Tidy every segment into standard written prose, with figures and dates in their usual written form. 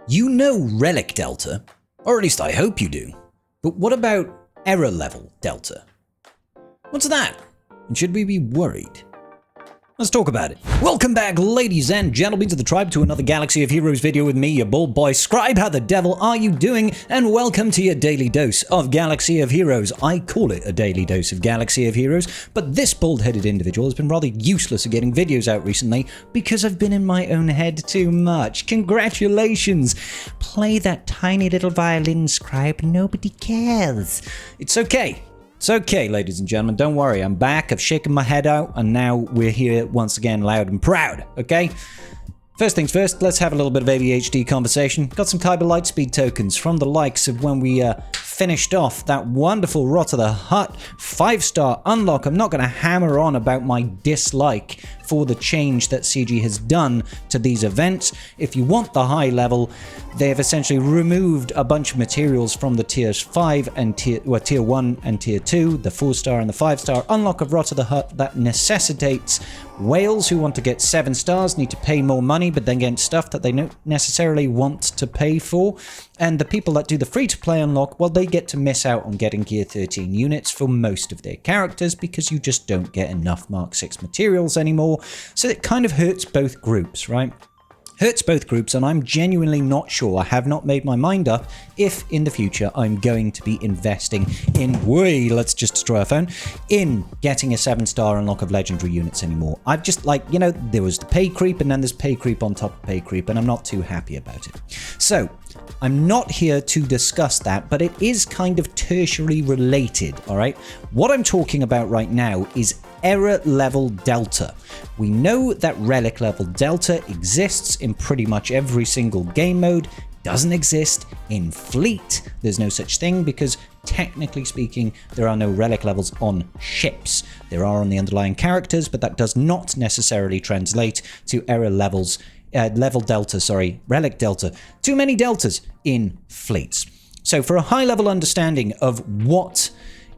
You know Relic Delta, or at least I hope you do. But what about Error Level Delta? What's that? And should we be worried? Let's talk about it. Welcome back, ladies and gentlemen, to the tribe, to another Galaxy of Heroes video with me, your bold boy Scribe. How the devil are you doing? And welcome to your daily dose of Galaxy of Heroes. I call it a daily dose of Galaxy of Heroes, but this bald-headed individual has been rather useless at getting videos out recently because I've been in my own head too much. Congratulations! Play that tiny little violin, Scribe. Nobody cares. It's okay. It's okay, ladies and gentlemen, don't worry, I'm back, I've shaken my head out, and now we're here once again loud and proud, okay? First things first, let's have a little bit of ADHD conversation. Got some Kyber Lightspeed tokens from the likes of when we finished off that wonderful Rot of the Hut 5-star unlock. I'm not going to hammer on about my dislike for the change that CG has done to these events. If you want the high level, they've essentially removed a bunch of materials from the tiers 5 and tier 1 and tier 2, the 4-star and the 5-star unlock of Rot of the Hut. That necessitates whales who want to get 7 stars need to pay more money, but then get stuff that they don't necessarily want to pay for. And the people that do the free-to-play unlock, well, they get to miss out on getting Gear 13 units for most of their characters because you just don't get enough Mark 6 materials anymore. So it kind of hurts both groups, right? Hurts both groups, and I'm genuinely not sure, I have not made my mind up, if in the future I'm going to be investing in, let's just destroy our phone, in getting a 7-star unlock of legendary units anymore. I've just, there was the pay creep, and then there's pay creep on top of pay creep, and I'm not too happy about it. So, I'm not here to discuss that, but it is kind of tertiary related, alright? What I'm talking about right now is Error Level Delta. We know that Relic Level Delta exists in pretty much every single game mode. Doesn't exist in Fleet. There's no such thing because, technically speaking, there are no relic levels on ships. There are on the underlying characters, but that does not necessarily translate to error levels. Relic Delta. Too many deltas in fleets. So for a high-level understanding of what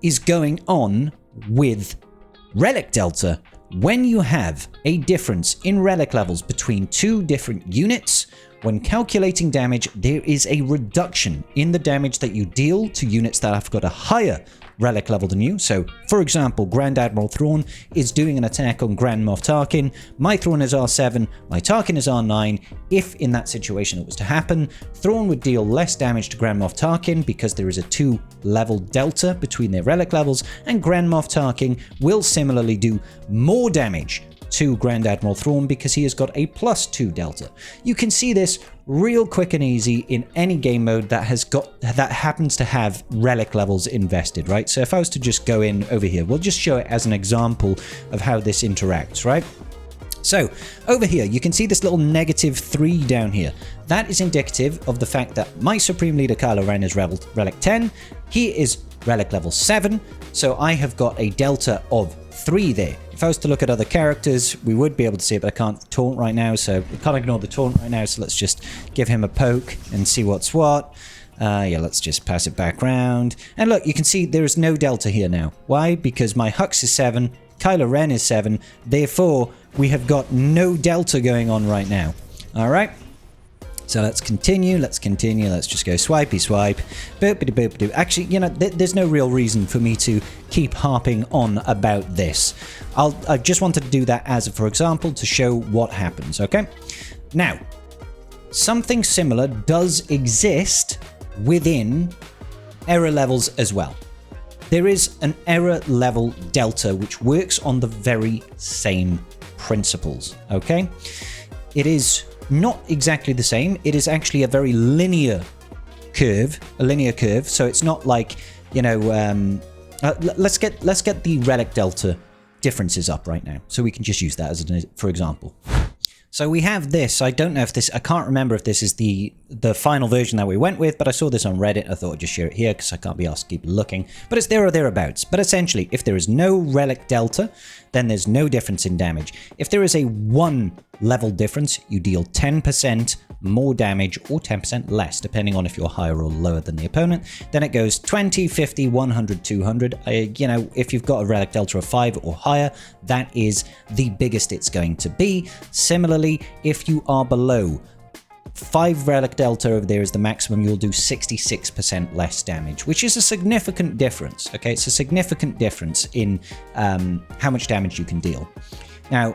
is going on with Relic Delta, when you have a difference in relic levels between two different units, when calculating damage, there is a reduction in the damage that you deal to units that have got a higher relic level than you. So, for example, Grand Admiral Thrawn is doing an attack on Grand Moff Tarkin. My Thrawn is R7, my Tarkin is R9. If in that situation it was to happen, Thrawn would deal less damage to Grand Moff Tarkin because there is a 2-level delta between their relic levels, and Grand Moff Tarkin will similarly do more damage to Grand Admiral Thrawn because he has got a +2 delta. You can see this real quick and easy in any game mode that happens to have relic levels invested, right? So if I was to just go in over here, we'll just show it as an example of how this interacts, right? So over here, you can see this little -3 down here. That is indicative of the fact that my Supreme Leader Kylo Ren is Relic 10. He is Relic level 7. So I have got a delta of 3 there. If I was to look at other characters, we would be able to see it, but I can't taunt right now, so we can't ignore the taunt right now, so let's just give him a poke and see what's what. Yeah, let's just pass it back round. And look, you can see there is no delta here now. Why? Because my Hux is 7, Kylo Ren is 7, therefore we have got no delta going on right now. Alright? So let's continue, let's just go swipey swipe, boopity boopity. Actually, you know, there's no real reason for me to keep harping on about this. I just wanted to do that as, for example, to show what happens, okay? Now, something similar does exist within error levels as well. There is an error level delta which works on the very same principles, okay? It is not exactly the same. It is actually a very linear curve, so it's not like, you know, let's get the Relic Delta differences up right now, so we can just use that as for example. So we have this. I don't know if this, I can't remember if this is the final version that we went with, but I saw this on Reddit. I thought I'd just share it here because I can't be asked to keep looking. But it's there or thereabouts. But essentially, if there is no Relic Delta, then there's no difference in damage. If there is a 1 level difference, you deal 10% more damage or 10% less, depending on if you're higher or lower than the opponent. Then it goes 20, 50, 100, 200. You know, if you've got a Relic Delta of 5 or higher, that is the biggest it's going to be. Similarly, if you are below 5 Relic Delta over there is the maximum, you'll do 66% less damage, which is a significant difference, okay? It's a significant difference in how much damage you can deal. Now,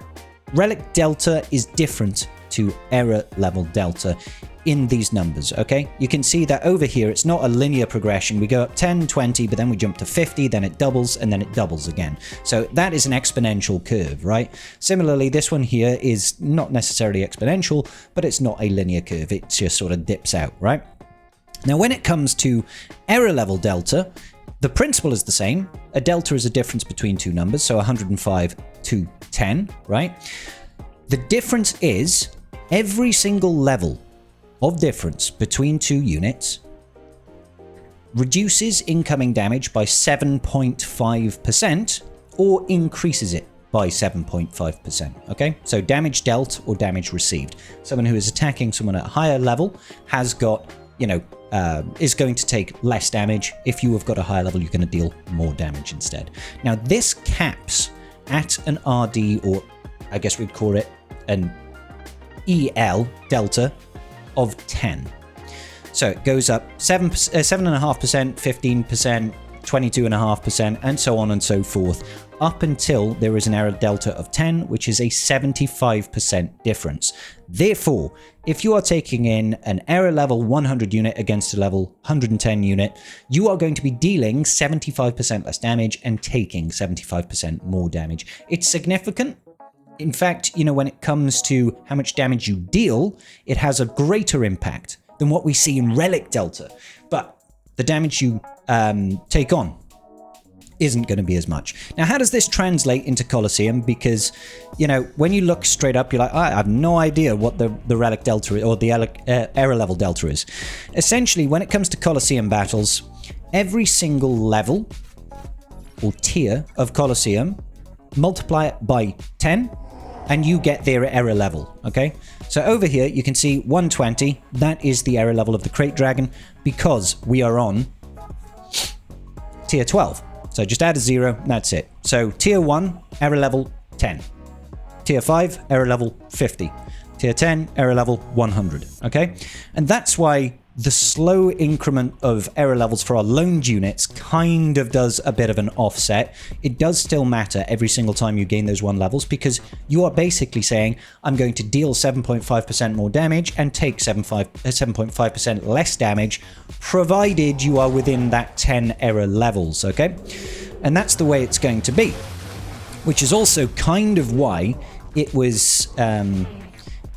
Relic Delta is different to Error Level Delta in these numbers, okay? You can see that over here, it's not a linear progression. We go up 10, 20, but then we jump to 50, then it doubles, and then it doubles again. So that is an exponential curve, right? Similarly, this one here is not necessarily exponential, but it's not a linear curve. It just sort of dips out, right? Now, when it comes to Error Level Delta, the principle is the same. A delta is a difference between two numbers, so 105 to 10, right? The difference is every single level of difference between two units reduces incoming damage by 7.5% or increases it by 7.5%, okay? So damage dealt or damage received. Someone who is attacking someone at a higher level has got, is going to take less damage. If you have got a higher level, you're going to deal more damage instead. Now, this caps at an RD, or I guess we'd call it an EL delta of 10. So it goes up 7.5%, 15%, 22.5%, and so on and so forth, up until there is an error delta of 10, which is a 75% difference. Therefore, if you are taking in an error level 100 unit against a level 110 unit, you are going to be dealing 75% less damage and taking 75% more damage. It's significant. In fact, when it comes to how much damage you deal, it has a greater impact than what we see in Relic Delta. But the damage you take on isn't going to be as much. Now, how does this translate into Coliseum? Because, when you look straight up, you're like, I have no idea what the Relic Delta is, or the Error Level Delta is. Essentially, when it comes to Coliseum battles, every single level or tier of Coliseum, multiply it by 10, and you get their error level, okay? So over here, you can see 120. That is the error level of the Crate Dragon, because we are on tier 12. So just add a 0, and that's it. So tier 1, error level 10. Tier 5, error level 50. Tier 10, error level 100, okay? And that's why the slow increment of error levels for our loaned units kind of does a bit of an offset. It does still matter every single time you gain those 1 levels, because you are basically saying, I'm going to deal 7.5% more damage and take 7.5% less damage, provided you are within that 10 error levels, okay? And that's the way it's going to be, which is also kind of why it was...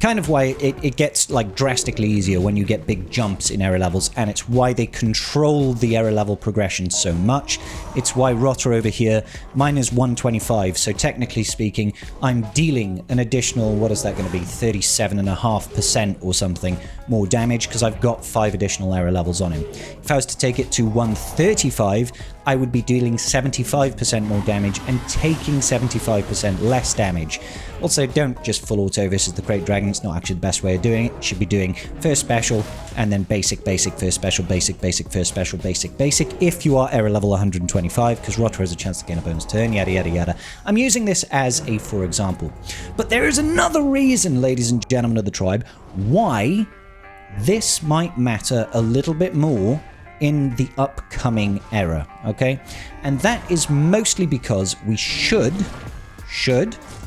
it gets like drastically easier when you get big jumps in error levels, and it's why they control the error level progression so much. It's why Rotter over here, mine is 125, so technically speaking, I'm dealing an additional, what is that going to be, 37.5% or something more damage, because I've got 5 additional error levels on him. If I was to take it to 135, I would be dealing 75% more damage and taking 75% less damage. Also, don't just full auto versus the Crate Dragon. It's not actually the best way of doing it. You should be doing first special, and then basic, basic, first special, basic, basic, first special, basic, basic, if you are error level 125, because Rotter has a chance to gain a bonus turn, yada, yada, yada. I'm using this as a for example. But there is another reason, ladies and gentlemen of the tribe, why this might matter a little bit more in the upcoming era, okay? And that is mostly because we should,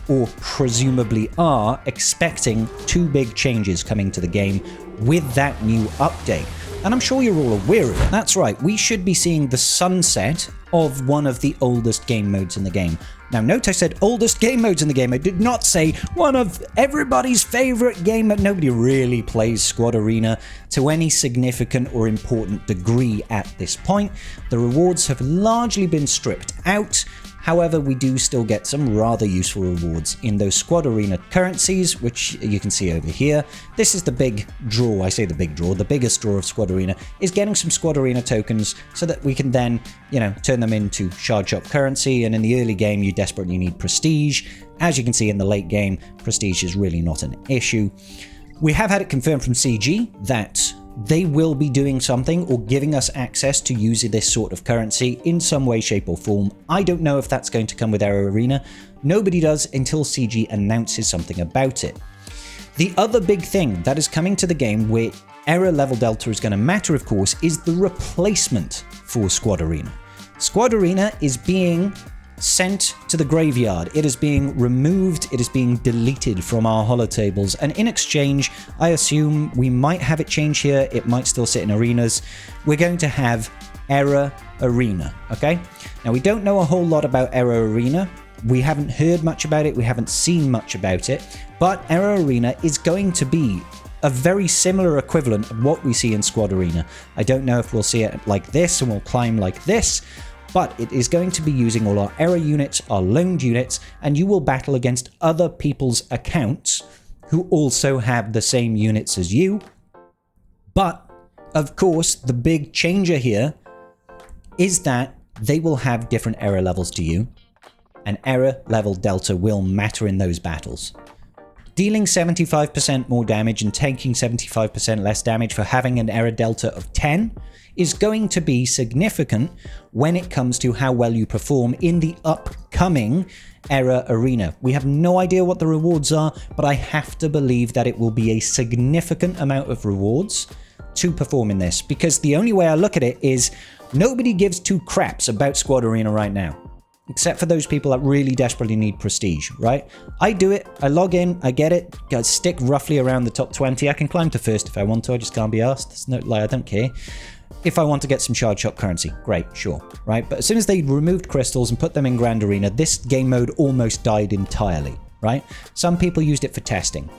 or presumably are, expecting 2 big changes coming to the game with that new update. And I'm sure you're all aware of it. That's right, we should be seeing the sunset of one of the oldest game modes in the game. Now, note I said oldest game modes in the game. I did not say one of everybody's favorite game mode. Nobody really plays Squad Arena to any significant or important degree at this point. The rewards have largely been stripped out. However, we do still get some rather useful rewards in those Squad Arena currencies, which you can see over here. This is the big draw. I say the big draw. The biggest draw of Squad Arena is getting some Squad Arena tokens so that we can then, turn them into Shard Shop currency. And in the early game, you desperately need prestige. As you can see in the late game, prestige is really not an issue. We have had it confirmed from CG that they will be doing something or giving us access to using this sort of currency in some way, shape or form. I don't know if that's going to come with Error Arena. Nobody does until CG announces something about it. The other big thing that is coming to the game where error level delta is going to matter, of course, is the replacement for Squad Arena. Squad Arena is being sent to the graveyard. It is being removed. It is being deleted from our holotables. And in exchange, I assume we might have it change here. It might still sit in arenas. We're going to have Error Arena, okay? Now, we don't know a whole lot about Error Arena. We haven't heard much about it. We haven't seen much about it. But Error Arena is going to be a very similar equivalent of what we see in Squad Arena. I don't know if we'll see it like this and we'll climb like this, but it is going to be using all our error units, our loaned units, and you will battle against other people's accounts who also have the same units as you. But, of course, the big changer here is that they will have different error levels to you, and error level delta will matter in those battles. Dealing 75% more damage and taking 75% less damage for having an error delta of 10 is going to be significant when it comes to how well you perform in the upcoming Error Arena. We have no idea what the rewards are, but I have to believe that it will be a significant amount of rewards to perform in this, because the only way I look at it is nobody gives two craps about Squad Arena right now. Except for those people that really desperately need prestige, right? I do it, I log in, I get it, I stick roughly around the top 20. I can climb to first if I want to, I just can't be asked. There's no, like, I don't care. If I want to get some shard shop currency, great, sure, right? But as soon as they removed crystals and put them in Grand Arena, this game mode almost died entirely, right? Some people used it for testing.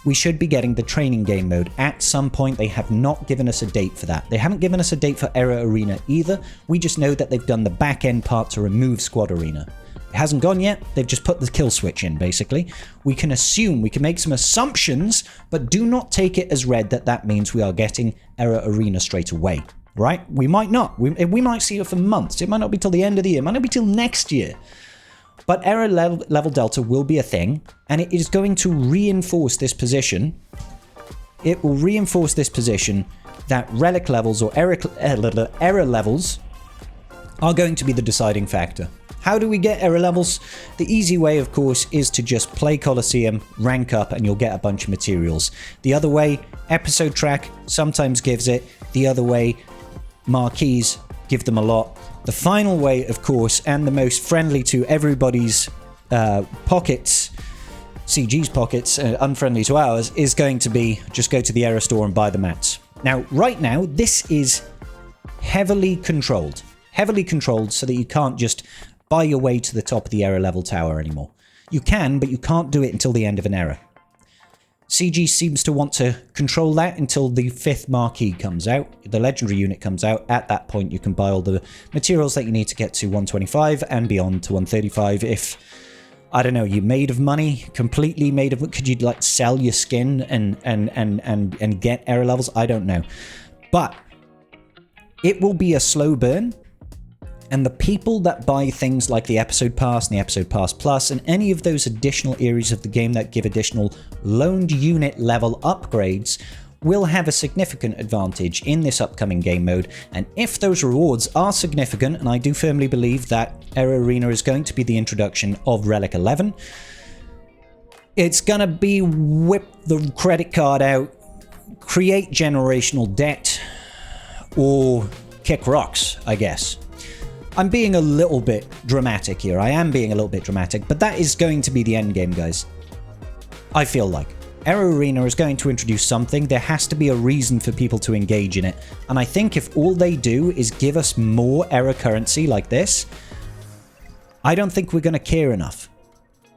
We should be getting the training game mode at some point. They have not given us a date for that. They haven't given us a date for Error Arena either. We just know that they've done the back end part to remove Squad Arena. It hasn't gone yet. They've just put the kill switch in, basically. We can assume, we can make some assumptions, but do not take it as read that that means we are getting Error Arena straight away, right? We might not. We might see it for months. It might not be till the end of the year. It might not be till next year. But error level delta will be a thing, and it is going to reinforce this position. It will reinforce this position that relic levels or error levels are going to be the deciding factor. How do we get error levels? The easy way, of course, is to just play Coliseum, rank up, and you'll get a bunch of materials. The other way, episode track sometimes gives it. The other way, marquees give them a lot. The final way, of course, and the most friendly to everybody's pockets, CG's pockets, unfriendly to ours, is going to be just go to the error store and buy the mats. Now, right now, this is heavily controlled so that you can't just buy your way to the top of the error level tower anymore. You can, but you can't do it until the end of an error. CG seems to want to control that until the 5th marquee comes out, the legendary unit comes out. At that point, you can buy all the materials that you need to get to 125 and beyond to 135. If, I don't know, you're made of money, completely made of, could you like sell your skin and get error levels? I don't know. But it will be a slow burn. And the people that buy things like the Episode Pass and the Episode Pass Plus and any of those additional areas of the game that give additional loaned unit level upgrades will have a significant advantage in this upcoming game mode. And if those rewards are significant, and I do firmly believe that Error Arena is going to be the introduction of Relic 11, it's going to be whip the credit card out, create generational debt, or kick rocks, I guess. I'm being a little bit dramatic here. I am being a little bit dramatic, but that is going to be the end game, guys. I feel like. Error Arena is going to introduce something. There has to be a reason for people to engage in it. And I think if all they do is give us more error currency like this, I don't think we're going to care enough.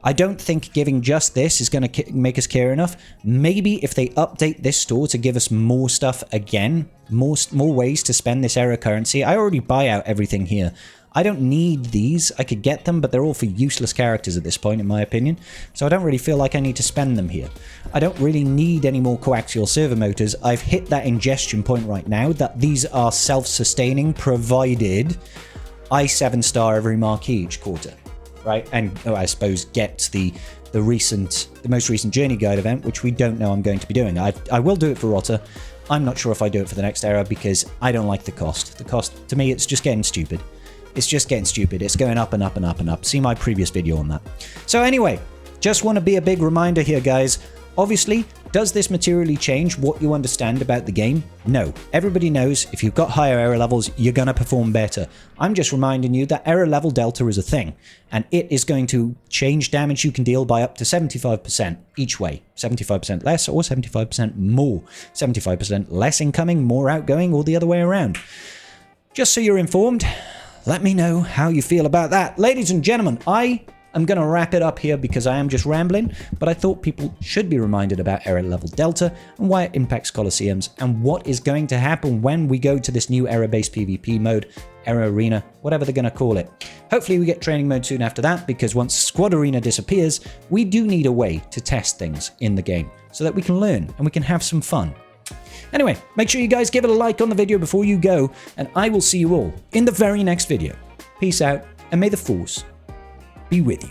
I don't think giving just this is going to make us care enough. Maybe if they update this store to give us more stuff again, more ways to spend this error currency. I already buy out everything here. I don't need these. I could get them, but they're all for useless characters at this point, in my opinion. So I don't really feel like I need to spend them here. I don't really need any more coaxial servo motors. I've hit that ingestion point right now that these are self-sustaining, provided I 7-star every marquee each quarter. Right, and I suppose get the most recent Journey Guide event, which we don't know I'm going to be doing. I will do it for Rotter. I'm not sure if I do it for the next era because I don't like the cost. The cost, to me, it's just getting stupid. It's just getting stupid. It's going up and up and up and up. See my previous video on that. So anyway, just want to be a big reminder here, guys. Obviously, does this materially change what you understand about the game? No. Everybody knows if you've got higher error levels, you're going to perform better. I'm just reminding you that error level delta is a thing, and it is going to change damage you can deal by up to 75% each way. 75% less or 75% more. 75% less incoming, more outgoing, or the other way around. Just so you're informed, let me know how you feel about that. Ladies and gentlemen, I'm going to wrap it up here because I am just rambling, but I thought people should be reminded about error level delta and why it impacts Coliseums and what is going to happen when we go to this new error-based PvP mode, Error Arena, whatever they're going to call it. Hopefully we get training mode soon after that, because once Squad Arena disappears, we do need a way to test things in the game so that we can learn and we can have some fun. Anyway, make sure you guys give it a like on the video before you go, and I will see you all in the very next video. Peace out, and may the Force be with you.